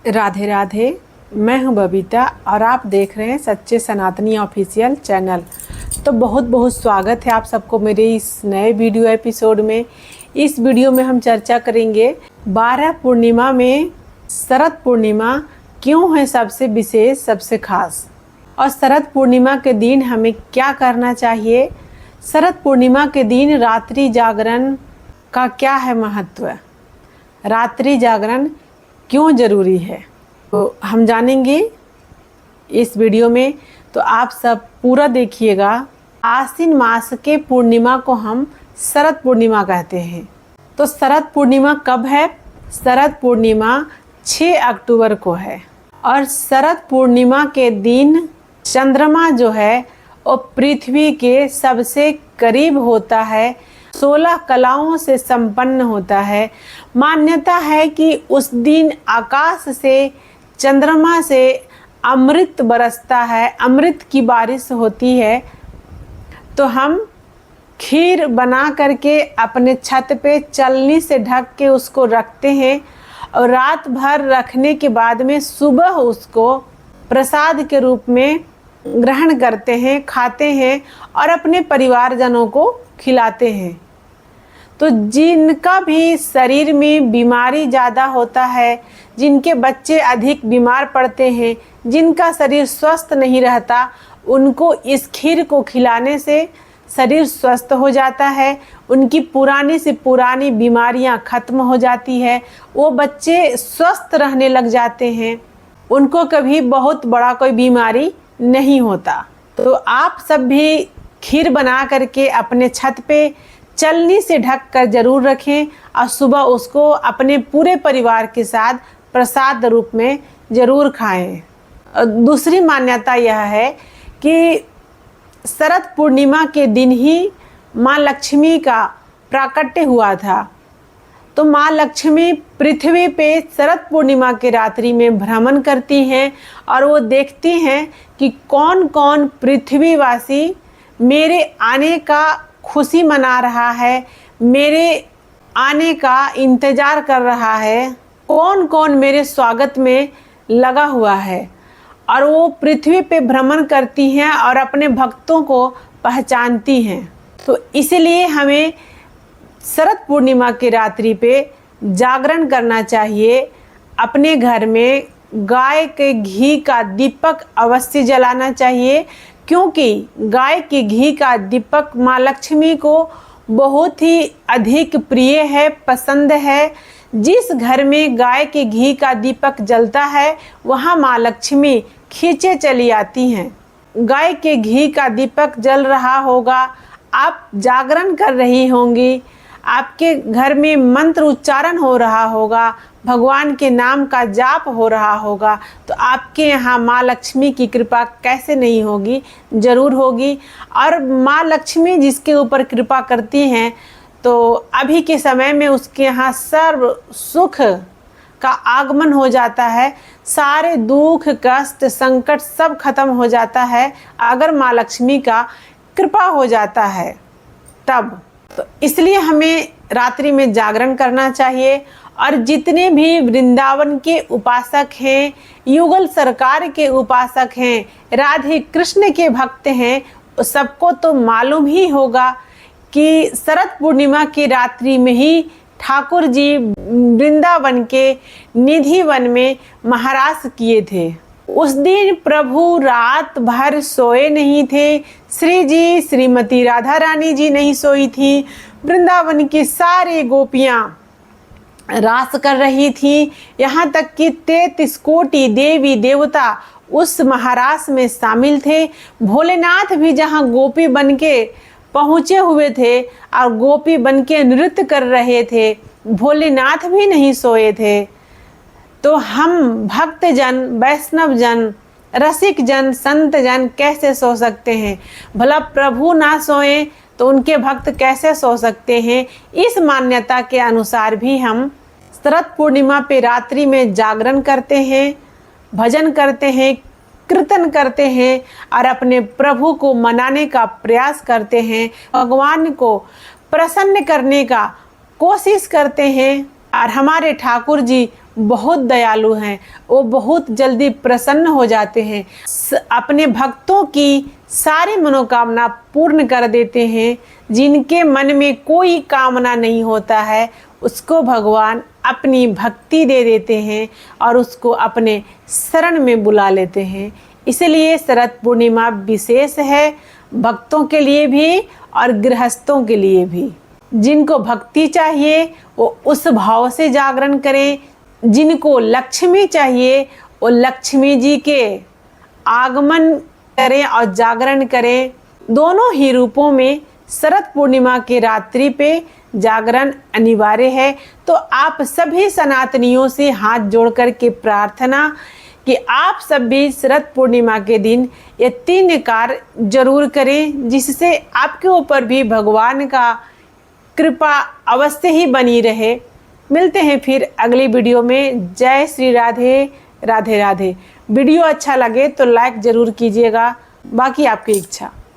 राधे राधे। मैं हूं बबीता और आप देख रहे हैं सच्चे सनातनी ऑफिशियल चैनल। तो बहुत बहुत स्वागत है आप सबको मेरे इस नए वीडियो एपिसोड में। इस वीडियो में हम चर्चा करेंगे 12 पूर्णिमा में शरद पूर्णिमा क्यों है सबसे विशेष, सबसे खास, और शरद पूर्णिमा के दिन हमें क्या करना चाहिए। शरद पूर्णिमा के दिन रात्रि जागरण का क्या है महत्व, रात्रि जागरण क्यों ज़रूरी है, तो हम जानेंगे इस वीडियो में। तो आप सब पूरा देखिएगा। आश्विन मास के पूर्णिमा को हम शरद पूर्णिमा कहते हैं। तो शरद पूर्णिमा कब है? शरद पूर्णिमा 6 अक्टूबर को है और शरद पूर्णिमा के दिन चंद्रमा जो है वो पृथ्वी के सबसे करीब होता है, 16 कलाओं से संपन्न होता है। मान्यता है कि उस दिन आकाश से चंद्रमा से अमृत बरसता है, अमृत की बारिश होती है। तो हम खीर बना करके अपने छत पे चलनी से ढक के उसको रखते हैं और रात भर रखने के बाद में सुबह उसको प्रसाद के रूप में ग्रहण करते हैं, खाते हैं और अपने परिवारजनों को खिलाते हैं। तो जिनका भी शरीर में बीमारी ज़्यादा होता है, जिनके बच्चे अधिक बीमार पड़ते हैं, जिनका शरीर स्वस्थ नहीं रहता, उनको इस खीर को खिलाने से शरीर स्वस्थ हो जाता है, उनकी पुरानी से पुरानी बीमारियां खत्म हो जाती है, वो बच्चे स्वस्थ रहने लग जाते हैं, उनको कभी बहुत बड़ा कोई बीमारी नहीं होता। तो आप सब भी खीर बना करके अपने छत पे चलनी से ढक कर जरूर रखें और सुबह उसको अपने पूरे परिवार के साथ प्रसाद रूप में ज़रूर खाएं। दूसरी मान्यता यह है कि शरद पूर्णिमा के दिन ही माँ लक्ष्मी का प्राकट्य हुआ था। तो माँ लक्ष्मी पृथ्वी पे शरद पूर्णिमा के रात्रि में भ्रमण करती हैं और वो देखती हैं कि कौन कौन पृथ्वीवासी मेरे आने का खुशी मना रहा है, मेरे आने का इंतज़ार कर रहा है, कौन कौन मेरे स्वागत में लगा हुआ है। और वो पृथ्वी पे भ्रमण करती हैं और अपने भक्तों को पहचानती हैं। तो इसलिए हमें शरद पूर्णिमा की रात्रि पे जागरण करना चाहिए। अपने घर में गाय के घी का दीपक अवश्य जलाना चाहिए, क्योंकि गाय के घी का दीपक माँ लक्ष्मी को बहुत ही अधिक प्रिय है, पसंद है। जिस घर में गाय के घी का दीपक जलता है वहाँ माँ लक्ष्मी खींचे चली आती हैं। गाय के घी का दीपक जल रहा होगा, आप जागरण कर रही होंगी, आपके घर में मंत्र उच्चारण हो रहा होगा, भगवान के नाम का जाप हो रहा होगा, तो आपके यहाँ माँ लक्ष्मी की कृपा कैसे नहीं होगी, ज़रूर होगी। और माँ लक्ष्मी जिसके ऊपर कृपा करती हैं तो अभी के समय में उसके यहाँ सर्व सुख का आगमन हो जाता है, सारे दुख कष्ट संकट सब खत्म हो जाता है अगर माँ लक्ष्मी का कृपा हो जाता है तब। तो इसलिए हमें रात्रि में जागरण करना चाहिए। और जितने भी वृंदावन के उपासक हैं, युगल सरकार के उपासक हैं, राधे कृष्ण के भक्त हैं, सबको तो मालूम ही होगा कि शरद पूर्णिमा की रात्रि में ही ठाकुर जी वृंदावन के निधि वन में महारास किए थे। उस दिन प्रभु रात भर सोए नहीं थे। श्री जी श्रीमती राधा रानी जी नहीं सोई थी। वृंदावन की सारी गोपियां रास कर रही थी, यहाँ तक कि 33 कोटि देवी देवता उस महारास में शामिल थे। भोलेनाथ भी जहाँ गोपी बनके पहुँचे हुए थे और गोपी बनके नृत्य कर रहे थे, भोलेनाथ भी नहीं सोए थे। तो हम भक्त जन, वैष्णव जन, रसिक जन, संत जन कैसे सो सकते हैं? भला प्रभु ना सोएं तो उनके भक्त कैसे सो सकते हैं? इस मान्यता के अनुसार भी हम शरद पूर्णिमा पे रात्रि में जागरण करते हैं, भजन करते हैं, कीर्तन करते हैं और अपने प्रभु को मनाने का प्रयास करते हैं, भगवान को प्रसन्न करने का कोशिश करते हैं। और हमारे ठाकुर जी बहुत दयालु हैं, वो बहुत जल्दी प्रसन्न हो जाते हैं, अपने भक्तों की सारी मनोकामना पूर्ण कर देते हैं। जिनके मन में कोई कामना नहीं होता है उसको भगवान अपनी भक्ति दे देते हैं और उसको अपने शरण में बुला लेते हैं। इसलिए शरद पूर्णिमा विशेष है, भक्तों के लिए भी और गृहस्थों के लिए भी। जिनको भक्ति चाहिए वो उस भाव से जागरण करें, जिनको लक्ष्मी चाहिए वो लक्ष्मी जी के आगमन करें और जागरण करें। दोनों ही रूपों में शरद पूर्णिमा की रात्रि पे जागरण अनिवार्य है। तो आप सभी सनातनियों से हाथ जोड़ कर के प्रार्थना कि आप सब भी शरद पूर्णिमा के दिन ये 3 कार्य जरूर करें, जिससे आपके ऊपर भी भगवान का कृपा अवश्य ही बनी रहे। मिलते हैं फिर अगली वीडियो में। जय श्री राधे राधे राधे। वीडियो अच्छा लगे तो लाइक ज़रूर कीजिएगा, बाकी आपकी इच्छा।